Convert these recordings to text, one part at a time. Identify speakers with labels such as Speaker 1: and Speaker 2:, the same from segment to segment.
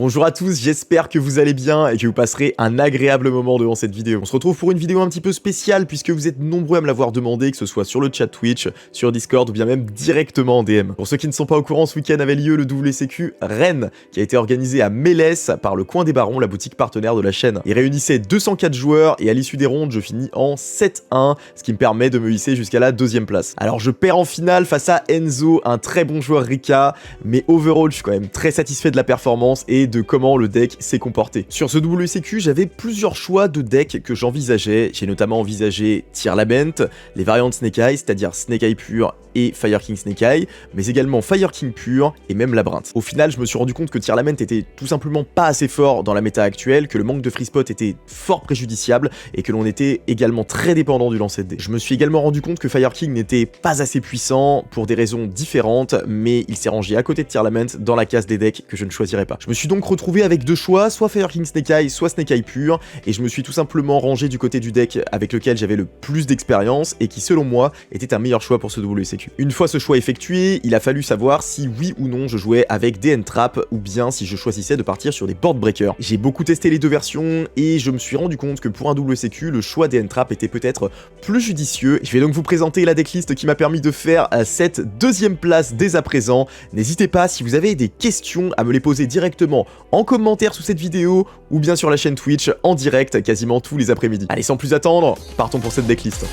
Speaker 1: Bonjour à tous, j'espère que vous allez bien et que vous passerez un agréable moment devant cette vidéo. On se retrouve pour une vidéo un petit peu spéciale puisque vous êtes nombreux à me l'avoir demandé, que ce soit sur le chat Twitch, sur Discord ou bien même directement en DM. Pour ceux qui ne sont pas au courant, ce week-end avait lieu le WCQ Rennes qui a été organisé à Mélès par le Coin des Barons, la boutique partenaire de la chaîne. Il réunissait 204 joueurs et à l'issue des rondes, je finis en 7-1, ce qui me permet de me hisser jusqu'à la 2e place. Alors je perds en finale face à Enzo, un très bon joueur Rika, mais overall je suis quand même très satisfait de la performance et de comment le deck s'est comporté. Sur ce WCQ, j'avais plusieurs choix de decks que j'envisageais. J'ai notamment envisagé Tear Lament, les variantes Snake Eye, c'est-à-dire Snake Eye pur et Fire King Snake Eye, mais également Fire King pur et même Labyrinthe. Au final, je me suis rendu compte que Tear Lament était tout simplement pas assez fort dans la méta actuelle, que le manque de free spot était fort préjudiciable et que l'on était également très dépendant du lancer de dés. Je me suis également rendu compte que Fire King n'était pas assez puissant pour des raisons différentes, mais il s'est rangé à côté de Tear Lament dans la case des decks que je ne choisirais pas. Je me suis donc retrouvé avec deux choix, soit Fire King Snake Eye, soit Snake Eye pur, et je me suis tout simplement rangé du côté du deck avec lequel j'avais le plus d'expérience et qui selon moi était un meilleur choix pour ce WCQ. Une fois ce choix effectué, il a fallu savoir si oui ou non je jouais avec des end-traps ou bien si je choisissais de partir sur des board breakers. J'ai beaucoup testé les deux versions et je me suis rendu compte que pour un WCQ, le choix des end-traps était peut-être plus judicieux. Je vais donc vous présenter la decklist qui m'a permis de faire cette 2e place dès à présent. N'hésitez pas, si vous avez des questions, à me les poser directement en commentaire sous cette vidéo ou bien sur la chaîne Twitch en direct quasiment tous les après-midi. Allez, sans plus attendre, partons pour cette decklist.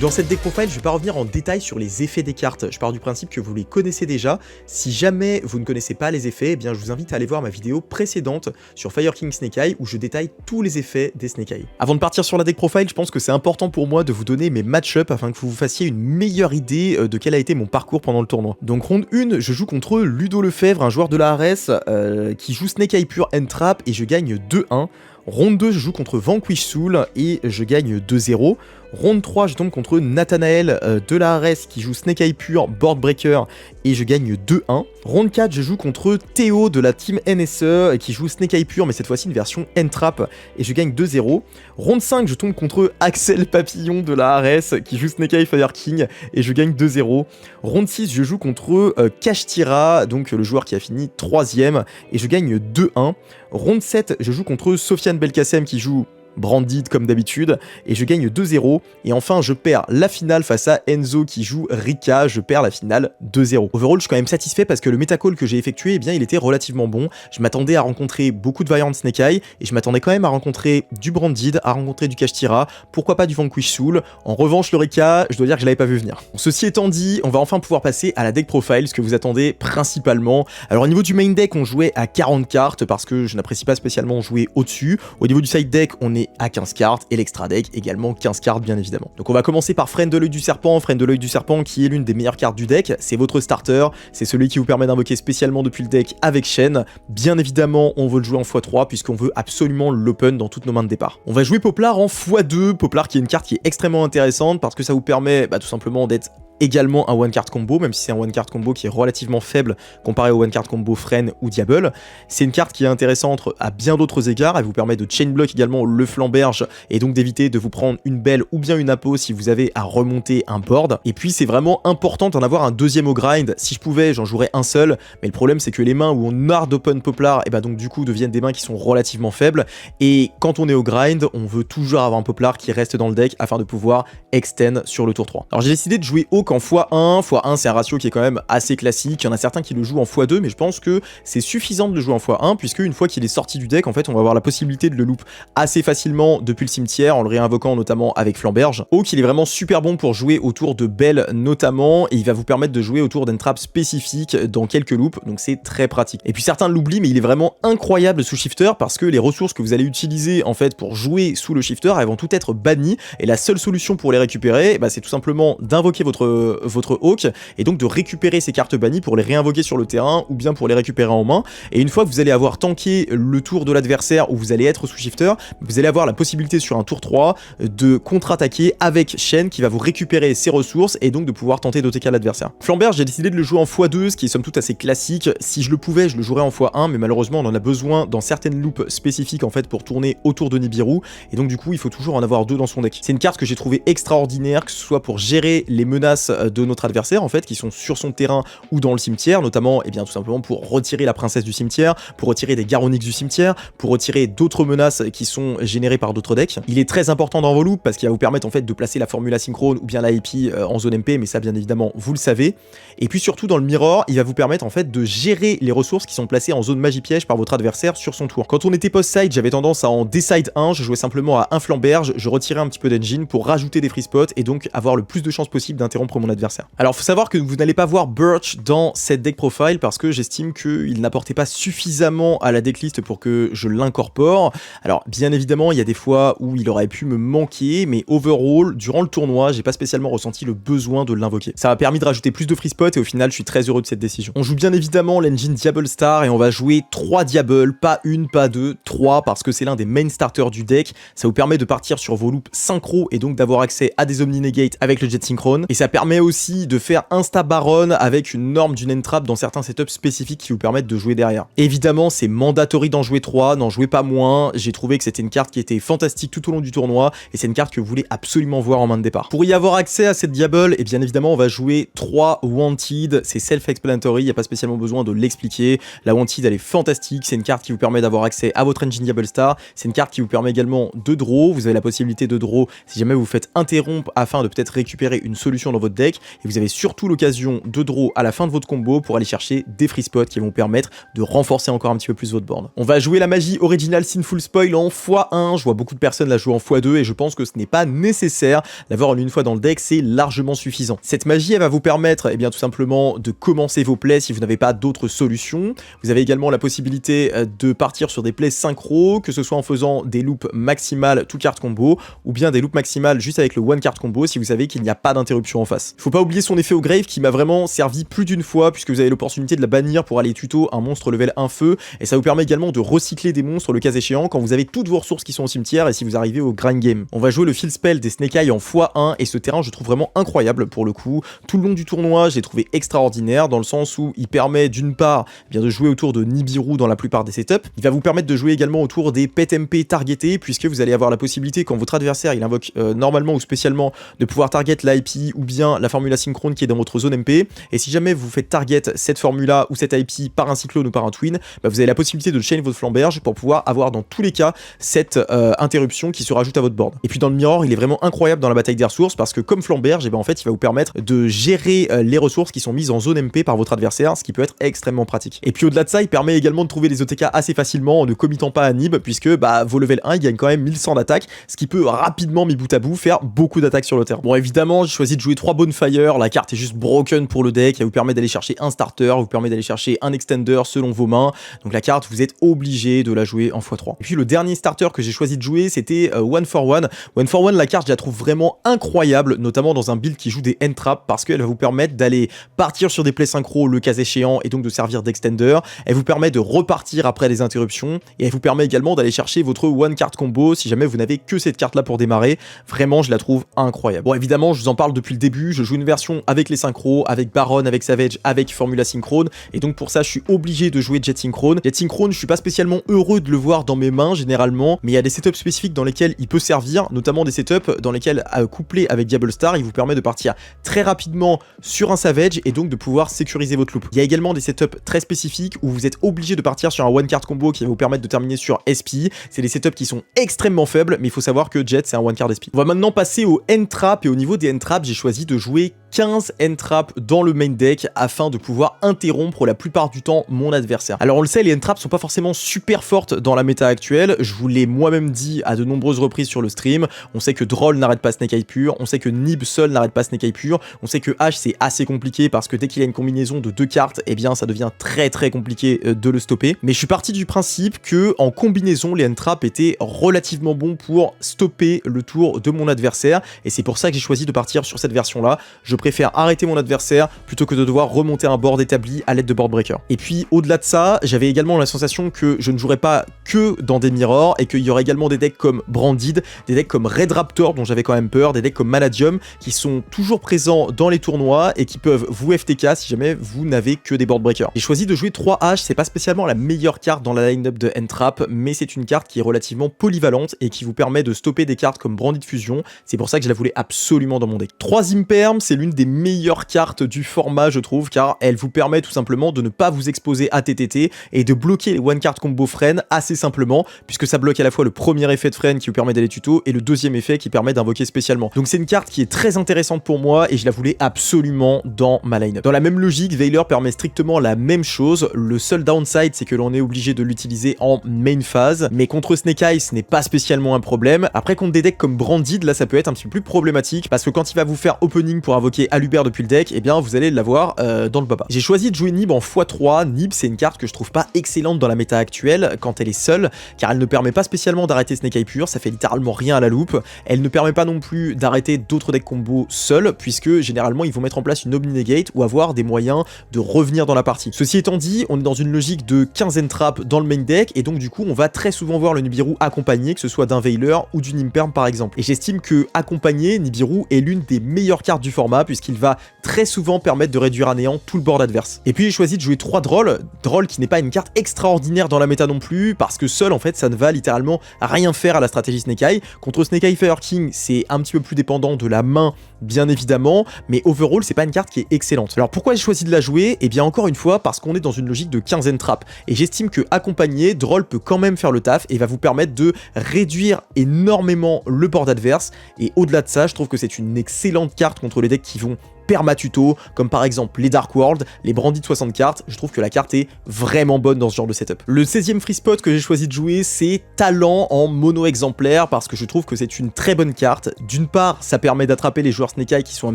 Speaker 1: Dans cette deck profile, je vais pas revenir en détail sur les effets des cartes. Je pars du principe que vous les connaissez déjà. Si jamais vous ne connaissez pas les effets, eh bien je vous invite à aller voir ma vidéo précédente sur Fire King Snake Eye où je détaille tous les effets des Snake Eye. Avant de partir sur la deck profile, je pense que c'est important pour moi de vous donner mes match-up afin que vous vous fassiez une meilleure idée de quel a été mon parcours pendant le tournoi. Donc ronde 1, je joue contre Ludo Lefebvre, un joueur de la ARS qui joue Snake Eye pur end trap et je gagne 2-1. Ronde 2, je joue contre Vanquish Soul et je gagne 2-0. Ronde 3, je tombe contre Nathanael de la ARS qui joue Snake Eye pur, Board Breaker et je gagne 2-1. Ronde 4, je joue contre Théo de la team NSE qui joue Snake Eye pur mais cette fois-ci une version N-Trap et je gagne 2-0. Ronde 5, je tombe contre Axel Papillon de la ARS qui joue Snake Eye Fire King et je gagne 2-0. Ronde 6, je joue contre Kashtira, donc le joueur qui a fini 3ème et je gagne 2-1. Ronde 7, je joue contre Sofiane Belkacem qui joue Branded comme d'habitude et je gagne 2-0 et enfin je perds la finale face à Enzo qui joue Rika, je perds la finale 2-0. Overall je suis quand même satisfait parce que le metacall que j'ai effectué, eh bien il était relativement bon. Je m'attendais à rencontrer beaucoup de variantes Snake Eye et je m'attendais quand même à rencontrer du Branded, à rencontrer du Kashtira, pourquoi pas du Vanquish Soul. En revanche le Rika, je dois dire que je l'avais pas vu venir. Ceci étant dit, on va enfin pouvoir passer à la deck profile, ce que vous attendez principalement. Alors au niveau du main deck on jouait à 40 cartes parce que je n'apprécie pas spécialement jouer au-dessus. Au niveau du side deck on est à 15 cartes et l'extra deck également 15 cartes bien évidemment. Donc on va commencer par Friend de l'œil du serpent. Friend de l'œil du serpent qui est l'une des meilleures cartes du deck, c'est votre starter, c'est celui qui vous permet d'invoquer spécialement depuis le deck avec Shen. Bien évidemment on veut le jouer en x3 puisqu'on veut absolument l'open dans toutes nos mains de départ. On va jouer Poplar en x2, Poplar qui est une carte qui est extrêmement intéressante parce que ça vous permet tout simplement d'être également un one card combo, même si c'est un one card combo qui est relativement faible comparé au one card combo Friend ou Diable. C'est une carte qui est intéressante à bien d'autres égards, elle vous permet de chain block également le flamberge et donc d'éviter de vous prendre une belle ou bien une apo si vous avez à remonter un board. Et puis c'est vraiment important d'en avoir un deuxième au grind. Si je pouvais, j'en jouerais un seul, mais le problème c'est que les mains où on hard open Poplar, et donc du coup deviennent des mains qui sont relativement faibles. Et quand on est au grind, on veut toujours avoir un Poplar qui reste dans le deck afin de pouvoir extend sur le tour 3. Alors j'ai décidé de jouer Hawk en x1. x1 c'est un ratio qui est quand même assez classique. Il y en a certains qui le jouent en x2, mais je pense que c'est suffisant de le jouer en x1 puisque une fois qu'il est sorti du deck, en fait on va avoir la possibilité de le loop assez facilement depuis le cimetière en le réinvoquant notamment avec Flamberge. Hawk il est vraiment super bon pour jouer autour de Bell notamment et il va vous permettre de jouer autour d'un trap spécifique dans quelques loops, donc c'est très pratique. Et puis certains l'oublient, mais il est vraiment incroyable sous shifter parce que les ressources que vous allez utiliser en fait pour jouer sous le shifter, elles vont toutes être bannies et la seule solution pour les récupérer, c'est tout simplement d'invoquer votre Hawk et donc de récupérer ces cartes bannies pour les réinvoquer sur le terrain ou bien pour les récupérer en main. Et une fois que vous allez avoir tanké le tour de l'adversaire où vous allez être sous shifter, vous allez avoir la possibilité sur un tour 3 de contre-attaquer avec Shen qui va vous récupérer ses ressources et donc de pouvoir tenter d'OTK l'adversaire. Flamberge, j'ai décidé de le jouer en x2, ce qui est somme toute assez classique. Si je le pouvais, je le jouerais en x1, mais malheureusement on en a besoin dans certaines loops spécifiques en fait pour tourner autour de Nibiru et donc du coup il faut toujours en avoir 2 dans son deck. C'est une carte que j'ai trouvée extraordinaire, que ce soit pour gérer les menaces menaces de notre adversaire en fait, qui sont sur son terrain ou dans le cimetière, notamment tout simplement pour retirer la princesse du cimetière, pour retirer des Garonix du cimetière, pour retirer d'autres menaces qui sont générées par d'autres decks. Il est très important dans vos loops parce qu'il va vous permettre en fait de placer la formule asynchrone ou bien la IP en zone MP, mais ça bien évidemment vous le savez. Et puis surtout dans le mirror, il va vous permettre en fait de gérer les ressources qui sont placées en zone magie piège par votre adversaire sur son tour. Quand on était post-side, j'avais tendance à en decide 1, je jouais simplement à un flamberge, je retirais un petit peu d'engine pour rajouter des free spots et donc avoir le plus de chances possible d'interrompre mon adversaire. Alors faut savoir que vous n'allez pas voir Birch dans cette deck profile parce que j'estime qu'il n'apportait pas suffisamment à la decklist pour que je l'incorpore. Alors bien évidemment il y a des fois où il aurait pu me manquer, mais overall durant le tournoi j'ai pas spécialement ressenti le besoin de l'invoquer. Ça m'a permis de rajouter plus de free spots et au final je suis très heureux de cette décision. On joue bien évidemment l'engine Diable Star et on va jouer 3 Diables, pas une, pas deux, 3 parce que c'est l'un des main starters du deck. Ça vous permet de partir sur vos loops synchro et donc d'avoir accès à des Omni Negate avec le Jet Synchrone. Et ça permet aussi de faire Insta Baron avec une norme d'une Entrap dans certains setups spécifiques qui vous permettent de jouer derrière. Évidemment, c'est mandatory d'en jouer 3, n'en jouez pas moins. J'ai trouvé que c'était une carte qui était fantastique tout au long du tournoi et c'est une carte que vous voulez absolument voir en main de départ. Pour y avoir accès à cette Diable, et bien évidemment, on va jouer 3 Wanted. C'est self-explanatory, il n'y a pas spécialement besoin de l'expliquer. La Wanted, elle est fantastique. C'est une carte qui vous permet d'avoir accès à votre engine Diable Star. C'est une carte qui vous permet également de draw. Vous avez la possibilité de draw si jamais vous faites interrompre afin de peut-être récupérer une solution dans votre deck. Et vous avez surtout l'occasion de draw à la fin de votre combo pour aller chercher des free spots qui vont vous permettre de renforcer encore un petit peu plus votre board. On va jouer la magie originale Sinful Spoil en x1. Je vois beaucoup de personnes la jouer en x2 et je pense que ce n'est pas nécessaire d'avoir en une fois dans le deck, c'est largement suffisant. Cette magie, elle va vous permettre tout simplement de commencer vos plays si vous n'avez pas d'autres solutions. Vous avez également la possibilité de partir sur des plays synchro, que ce soit en faisant des loops maximales tout carte combo ou bien des loops maximales juste avec le one card combo si vous savez qu'il n'y a pas d'interruption en face. Faut pas oublier son effet au grave qui m'a vraiment servi plus d'une fois puisque vous avez l'opportunité de la bannir pour aller tuto un monstre level 1 feu et ça vous permet également de recycler des monstres le cas échéant quand vous avez toutes vos ressources qui sont au cimetière et si vous arrivez au grind game. On va jouer le field spell des Snake Eye en x1 et ce terrain je trouve vraiment incroyable pour le coup. Tout le long du tournoi je l'ai trouvé extraordinaire dans le sens où il permet d'une part de jouer autour de Nibiru dans la plupart des setups. Il va vous permettre de jouer également autour des pet MP targetés puisque vous allez avoir la possibilité quand votre adversaire il invoque normalement ou spécialement de pouvoir target l'IP ou bien la formule asynchrone qui est dans votre zone MP et si jamais vous faites target cette formula ou cette IP par un cyclone ou par un twin, vous avez la possibilité de chain votre flamberge pour pouvoir avoir dans tous les cas cette interruption qui se rajoute à votre board. Et puis dans le mirror il est vraiment incroyable dans la bataille des ressources parce que comme flamberge en fait il va vous permettre de gérer les ressources qui sont mises en zone MP par votre adversaire, ce qui peut être extrêmement pratique. Et puis au-delà de ça il permet également de trouver les OTK assez facilement en ne committant pas à Nib puisque vos level 1 ils gagnent quand même 1100 d'attaque, ce qui peut rapidement mis bout à bout faire beaucoup d'attaques sur le terrain. Bon évidemment j'ai choisi de jouer 3 Bonfire, la carte est juste broken pour le deck, elle vous permet d'aller chercher un starter, vous permet d'aller chercher un extender selon vos mains, donc la carte vous êtes obligé de la jouer en x3. Et puis le dernier starter que j'ai choisi de jouer c'était One for One. One for One, la carte je la trouve vraiment incroyable, notamment dans un build qui joue des end traps parce qu'elle va vous permettre d'aller partir sur des plays synchro le cas échéant et donc de servir d'extender, elle vous permet de repartir après les interruptions et elle vous permet également d'aller chercher votre one card combo si jamais vous n'avez que cette carte là pour démarrer. Vraiment je la trouve incroyable. Bon évidemment je vous en parle depuis le début, je joue une version avec les synchros, avec Baron, avec Savage, avec Formula Synchrone et donc pour ça je suis obligé de jouer Jet Synchrone. Jet Synchrone je suis pas spécialement heureux de le voir dans mes mains généralement, mais il y a des setups spécifiques dans lesquels il peut servir, notamment des setups dans lesquels couplé avec Diable Star il vous permet de partir très rapidement sur un Savage et donc de pouvoir sécuriser votre loop. Il y a également des setups très spécifiques où vous êtes obligé de partir sur un one card combo qui va vous permettre de terminer sur SP. C'est des setups qui sont extrêmement faibles, mais il faut savoir que Jet c'est un one card SP. On va maintenant passer au end trap et au niveau des end traps j'ai choisi de jouer 15 end traps dans le main deck afin de pouvoir interrompre la plupart du temps mon adversaire. Alors on le sait, les end traps sont pas forcément super fortes dans la méta actuelle, je vous l'ai moi-même dit à de nombreuses reprises sur le stream, on sait que Droll n'arrête pas Snake Eye pur, on sait que Nib seul n'arrête pas Snake Eye pur, on sait que H c'est assez compliqué parce que dès qu'il y a une combinaison de 2 cartes, eh bien ça devient très compliqué de le stopper, mais je suis parti du principe que en combinaison les end traps étaient relativement bons pour stopper le tour de mon adversaire et c'est pour ça que j'ai choisi de partir sur cette version là. Je préfère arrêter mon adversaire plutôt que de devoir remonter un board établi à l'aide de board breaker. Et puis au-delà de ça, j'avais également la sensation que je ne jouerais pas que dans des mirrors et qu'il y aurait également des decks comme Branded, des decks comme Red Raptor dont j'avais quand même peur, des decks comme Maladium qui sont toujours présents dans les tournois et qui peuvent vous FTK si jamais vous n'avez que des board breakers. J'ai choisi de jouer 3H, c'est pas spécialement la meilleure carte dans la line-up de end trap, mais c'est une carte qui est relativement polyvalente et qui vous permet de stopper des cartes comme Branded Fusion, c'est pour ça que je la voulais absolument dans mon deck. 3 Imperm, c'est l'une l'une des meilleures cartes du format, je trouve, car elle vous permet tout simplement de ne pas vous exposer à TTT et de bloquer les one card combo freine assez simplement, puisque ça bloque à la fois le premier effet de freine qui vous permet d'aller tuto et le deuxième effet qui permet d'invoquer spécialement. Donc c'est une carte qui est très intéressante pour moi et je la voulais absolument dans ma line-up. Dans la même logique, Veiler permet strictement la même chose. Le seul downside, c'est que l'on est obligé de l'utiliser en main phase, mais contre Snake Eyes, ce n'est pas spécialement un problème. Après, contre des decks comme Branded, là ça peut être un petit peu plus problématique, parce que quand il va vous faire opening pour invoquer Aluber depuis le deck, eh bien vous allez l'avoir dans le baba. J'ai choisi de jouer Nib en x3. Nib, c'est une carte que je trouve pas excellente dans la méta actuelle quand elle est seule, car elle ne permet pas spécialement d'arrêter Snake Eye pur, ça fait littéralement rien à la loupe. Elle ne permet pas non plus d'arrêter d'autres decks combos seuls, puisque généralement ils vont mettre en place une Omni Negate ou avoir des moyens de revenir dans la partie. Ceci étant dit, on est dans une logique de 15 trap dans le main deck, et donc du coup on va très souvent voir le Nibiru accompagné, que ce soit d'un Veiler ou d'une Imperm par exemple. Et j'estime que accompagné, Nibiru est l'une des meilleures cartes du format, puisqu'il va très souvent permettre de réduire à néant tout le board adverse. Et puis j'ai choisi de jouer 3 Droll qui n'est pas une carte extraordinaire dans la méta non plus, parce que seul en fait ça ne va littéralement rien faire à la stratégie Snake Eye. Contre Snake Eye Fire King, c'est un petit peu plus dépendant de la main bien évidemment, mais overall c'est pas une carte qui est excellente. Alors pourquoi j'ai choisi de la jouer? Et bien encore une fois parce qu'on est dans une logique de 15 trap, et j'estime que accompagné, Droll peut quand même faire le taf et va vous permettre de réduire énormément le board adverse, et au-delà de ça je trouve que c'est une excellente carte contre les decks qui vont permatuto, comme par exemple les Dark World, les Branded 60 cartes. Je trouve que la carte est vraiment bonne dans ce genre de setup. Le 16e free spot que j'ai choisi de jouer, c'est Talent en mono exemplaire, parce que je trouve que c'est une très bonne carte. D'une part, ça permet d'attraper les joueurs Snake Eye qui sont un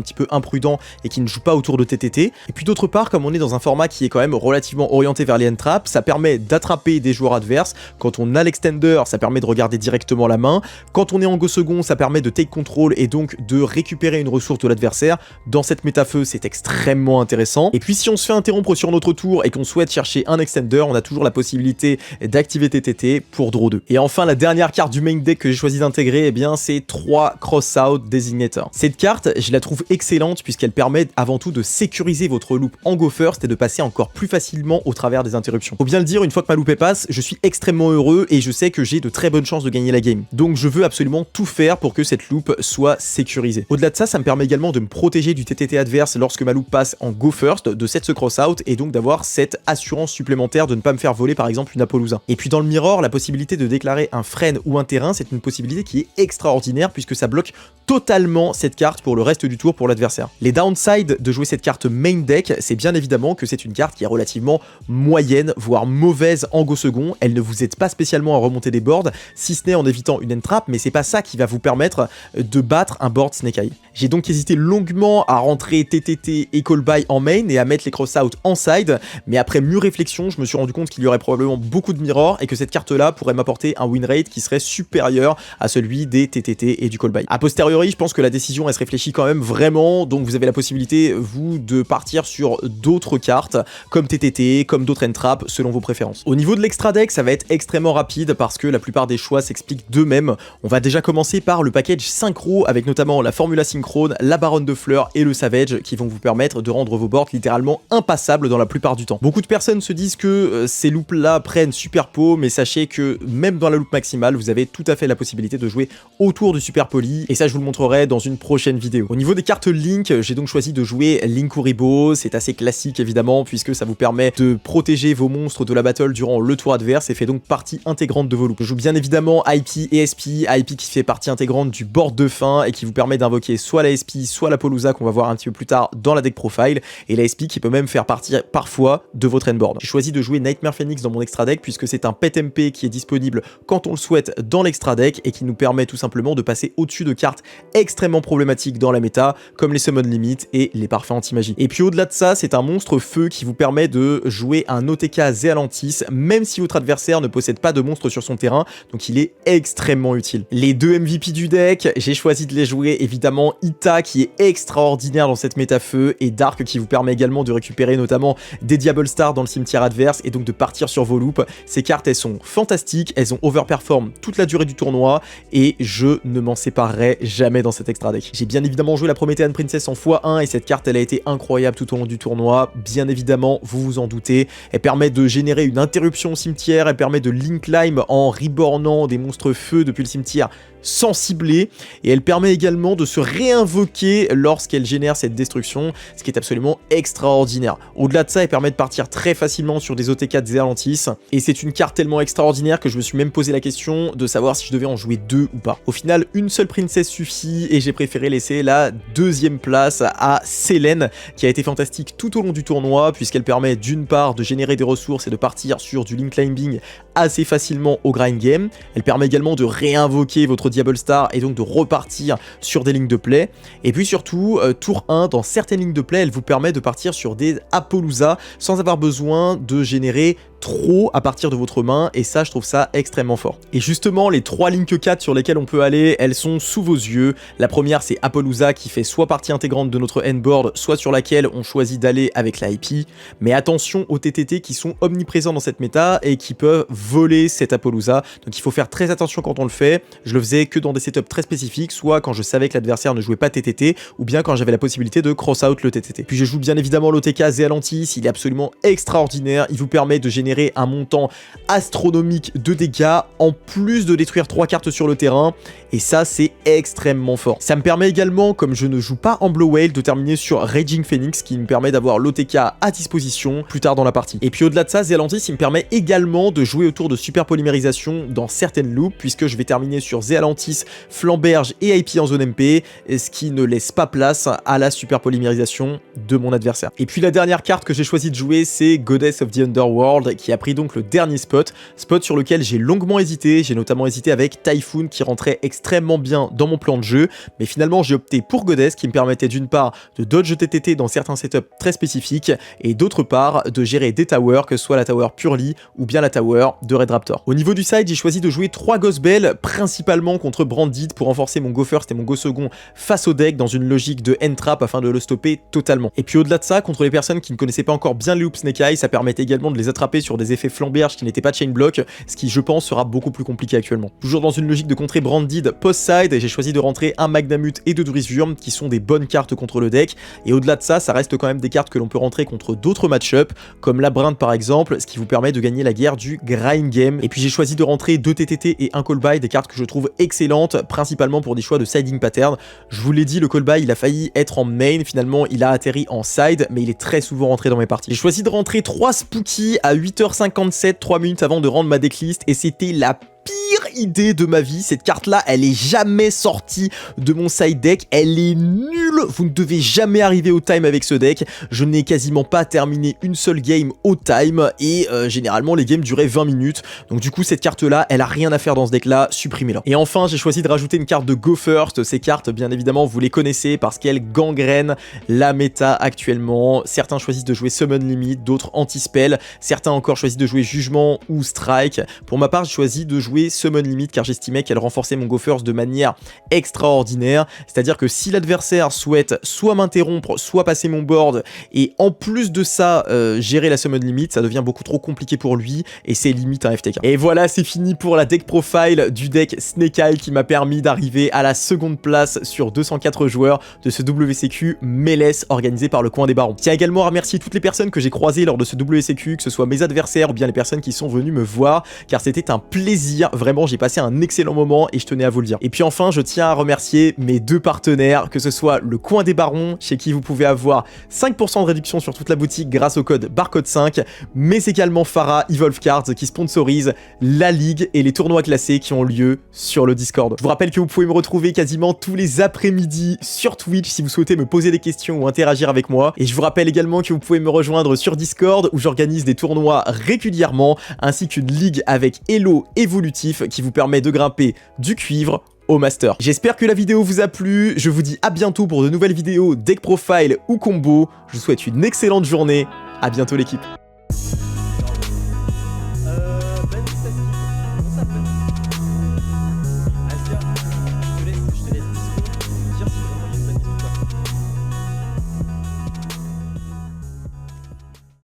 Speaker 1: petit peu imprudents et qui ne jouent pas autour de TTT, et puis d'autre part, comme on est dans un format qui est quand même relativement orienté vers les end trap, ça permet d'attraper des joueurs adverses. Quand on a l'extender, ça permet de regarder directement la main. Quand on est en go second, ça permet de take control et donc de récupérer une ressource de l'adversaire. Dans cette méta-feu, c'est extrêmement intéressant. Et puis si on se fait interrompre sur notre tour et qu'on souhaite chercher un extender, on a toujours la possibilité d'activer TTT pour draw 2. Et enfin, la dernière carte du main deck que j'ai choisi d'intégrer, eh bien c'est 3 Cross-Out Designator. Cette carte, je la trouve excellente puisqu'elle permet avant tout de sécuriser votre loop en go first et de passer encore plus facilement au travers des interruptions. Faut bien le dire, une fois que ma loop passe, je suis extrêmement heureux et je sais que j'ai de très bonnes chances de gagner la game. Donc je veux absolument tout faire pour que cette loop soit sécurisée. Au-delà de ça, ça me permet également de me protéger du TTT adverse lorsque ma loop passe en go first, de set ce cross out et donc d'avoir cette assurance supplémentaire de ne pas me faire voler par exemple une Apollousa. Et puis dans le mirror, la possibilité de déclarer un frein ou un terrain, c'est une possibilité qui est extraordinaire puisque ça bloque totalement cette carte pour le reste du tour pour l'adversaire. Les downsides de jouer cette carte main deck, c'est bien évidemment que c'est une carte qui est relativement moyenne, voire mauvaise en go second. Elle ne vous aide pas spécialement à remonter des boards, si ce n'est en évitant une end trap, mais c'est pas ça qui va vous permettre de battre un board Snake Eye. J'ai donc hésité longuement à rentrer TTT et Call By en main et à mettre les cross-out en side, mais après mûre réflexion, je me suis rendu compte qu'il y aurait probablement beaucoup de mirror et que cette carte-là pourrait m'apporter un win rate qui serait supérieur à celui des TTT et du Call By. A posteriori, je pense que la décision elle se réfléchit quand même vraiment, donc vous avez la possibilité, vous, de partir sur d'autres cartes, comme TTT, comme d'autres end trap, selon vos préférences. Au niveau de l'extra deck, ça va être extrêmement rapide parce que la plupart des choix s'expliquent d'eux-mêmes. On va déjà commencer par le package synchro, avec notamment la Formula Synchrone, la Baronne de Fleurs et le Savage, qui vont vous permettre de rendre vos boards littéralement impassables dans la plupart du temps. Beaucoup de personnes se disent que ces loops là prennent super pot, mais sachez que même dans la loop maximale, vous avez tout à fait la possibilité de jouer autour du super poly, et ça je vous le montrerai dans une prochaine vidéo. Au niveau des cartes Link, j'ai donc choisi de jouer Link Kuriboh. C'est assez classique évidemment, puisque ça vous permet de protéger vos monstres de la battle durant le tour adverse et fait donc partie intégrante de vos loops. Je joue bien évidemment IP et SP, IP qui fait partie intégrante du board de fin et qui vous permet d'invoquer soit la SP, soit la Apollousa qu'on va voir un petit peu plus tard dans la deck profile, et la SP qui peut même faire partie parfois de votre endboard. J'ai choisi de jouer Nightmare Phoenix dans mon extra deck puisque c'est un pet MP qui est disponible quand on le souhaite dans l'extra deck et qui nous permet tout simplement de passer au-dessus de cartes extrêmement problématiques dans la méta, comme les Summon Limit et les Parfaits Anti-Magie. Et puis au-delà de ça, c'est un monstre feu qui vous permet de jouer un OTK Zealantis, même si votre adversaire ne possède pas de monstre sur son terrain, donc il est extrêmement utile. Les deux MVP du deck, j'ai choisi de les jouer évidemment Ita qui est extraordinaire dans cette méta feu, et Dark qui vous permet également de récupérer notamment des Diable Star dans le cimetière adverse et donc de partir sur vos loops. Ces cartes elles sont fantastiques, elles ont overperform toute la durée du tournoi et je ne m'en séparerai jamais dans cet extra deck. J'ai bien évidemment joué la Promethean Princess en x1 et cette carte elle a été incroyable tout au long du tournoi, bien évidemment vous vous en doutez. Elle permet de générer une interruption au cimetière, elle permet de link climb en rebornant des monstres feu depuis le cimetière sans cibler, et elle permet également de se réinvoquer lorsqu'elle génère cette destruction, ce qui est absolument extraordinaire. Au-delà de ça, elle permet de partir très facilement sur des OTK de Zealantis, et c'est une carte tellement extraordinaire que je me suis même posé la question de savoir si je devais en jouer 2 ou pas. Au final, une seule princesse suffit, et j'ai préféré laisser la 2e place à Selene, qui a été fantastique tout au long du tournoi, puisqu'elle permet d'une part de générer des ressources et de partir sur du link climbing assez facilement au grind game. Elle permet également de réinvoquer votre Diable Star et donc de repartir sur des lignes de play. Et puis surtout, tour 1, dans certaines lignes de play, elle vous permet de partir sur des Apollousa sans avoir besoin de générer trop à partir de votre main, et ça je trouve ça extrêmement fort. Et justement, les 3 Link 4 sur lesquelles on peut aller, elles sont sous vos yeux. La première, c'est Apollousa, qui fait soit partie intégrante de notre endboard, soit sur laquelle on choisit d'aller avec la IP. Mais attention aux TTT qui sont omniprésents dans cette méta et qui peuvent voler cette Apollousa, donc il faut faire très attention quand on le fait. Je le faisais que dans des setups très spécifiques, soit quand je savais que l'adversaire ne jouait pas TTT, ou bien quand j'avais la possibilité de cross out le TTT. Puis je joue bien évidemment l'OTK Zealantis, il est absolument extraordinaire, il vous permet de générer un montant astronomique de dégâts, en plus de détruire 3 cartes sur le terrain, et ça c'est extrêmement fort. Ça me permet également, comme je ne joue pas en Blow Whale, de terminer sur Raging Phoenix, qui me permet d'avoir l'OTK à disposition plus tard dans la partie. Et puis au-delà de ça, Zealantis, il me permet également de jouer autour de super polymérisation dans certaines loops, puisque je vais terminer sur Zealantis, Flamberge et IP en zone MP, ce qui ne laisse pas place à la super polymérisation de mon adversaire. Et puis la dernière carte que j'ai choisi de jouer, c'est Goddess of the Underworld, qui a pris donc le dernier spot sur lequel j'ai longuement hésité. J'ai notamment hésité avec Typhoon, qui rentrait extrêmement bien dans mon plan de jeu, mais finalement j'ai opté pour Goddess, qui me permettait d'une part de dodge TTT dans certains setups très spécifiques, et d'autre part de gérer des towers, que ce soit la tower Purely ou bien la tower de Red Raptor. Au niveau du side, j'ai choisi de jouer 3 Ghost Bell, principalement contre Branded, pour renforcer mon Go First et mon Go Second face au deck, dans une logique de end trap afin de le stopper totalement. Et puis au-delà de ça, contre les personnes qui ne connaissaient pas encore bien les Loop Snake Eye, ça permettait également de les attraper sur des effets Flamberge qui n'étaient pas chain block, ce qui je pense sera beaucoup plus compliqué actuellement. Toujours dans une logique de contrer Branded post-side, j'ai choisi de rentrer un Magnamut et 2 Duriswurm, qui sont des bonnes cartes contre le deck, et au-delà de ça, ça reste quand même des cartes que l'on peut rentrer contre d'autres match-up, comme Labyrinth par exemple, ce qui vous permet de gagner la guerre du grind game. Et puis j'ai choisi de rentrer 2 TTT et un Call By, des cartes que je trouve excellentes, principalement pour des choix de siding pattern. Je vous l'ai dit, le Call By, il a failli être en main, finalement il a atterri en side, mais il est très souvent rentré dans mes parties. J'ai choisi de rentrer 3 Spooky à 8h57, 3 minutes avant de rendre ma decklist, et c'était la pire idée de ma vie. Cette carte là, elle est jamais sortie de mon side deck, elle est nulle, vous ne devez jamais arriver au time avec ce deck. Je n'ai quasiment pas terminé une seule game au time, et généralement les games duraient 20 minutes, donc du coup cette carte là, elle a rien à faire dans ce deck là, supprimez-la. Et enfin j'ai choisi de rajouter une carte de Go First. Ces cartes bien évidemment vous les connaissez parce qu'elles gangrènent la méta actuellement. Certains choisissent de jouer Summon Limit, d'autres Anti-Spell, certains encore choisissent de jouer Jugement ou Strike. Pour ma part j'ai choisi de jouer Summon Limit car j'estimais qu'elle renforçait mon Go First de manière extraordinaire, c'est-à-dire que si l'adversaire souhaite soit m'interrompre, soit passer mon board, et en plus de ça gérer la Summon Limit, ça devient beaucoup trop compliqué pour lui, et c'est limite un FTK. Et voilà, c'est fini pour la deck profile du deck Snake Eye, qui m'a permis d'arriver à la seconde place sur 204 joueurs de ce WCQ Meles organisé par le Coin des Barons. Je tiens également à remercier toutes les personnes que j'ai croisées lors de ce WCQ, que ce soit mes adversaires ou bien les personnes qui sont venues me voir, car c'était un plaisir, vraiment j'ai passé un excellent moment et je tenais à vous le dire. Et puis enfin, je tiens à remercier mes 2 partenaires, que ce soit le Coin des Barons, chez qui vous pouvez avoir 5% de réduction sur toute la boutique grâce au code BARCODE5, mais également Pharah Evolve Cards, qui sponsorise la ligue et les tournois classés qui ont lieu sur le Discord. Je vous rappelle que vous pouvez me retrouver quasiment tous les après-midi sur Twitch si vous souhaitez me poser des questions ou interagir avec moi, et je vous rappelle également que vous pouvez me rejoindre sur Discord, où j'organise des tournois régulièrement, ainsi qu'une ligue avec Elo évolutif qui vous permet de grimper du cuivre au master. J'espère que la vidéo vous a plu, je vous dis à bientôt pour de nouvelles vidéos deck profile ou combo. Je vous souhaite une excellente journée, à bientôt l'équipe.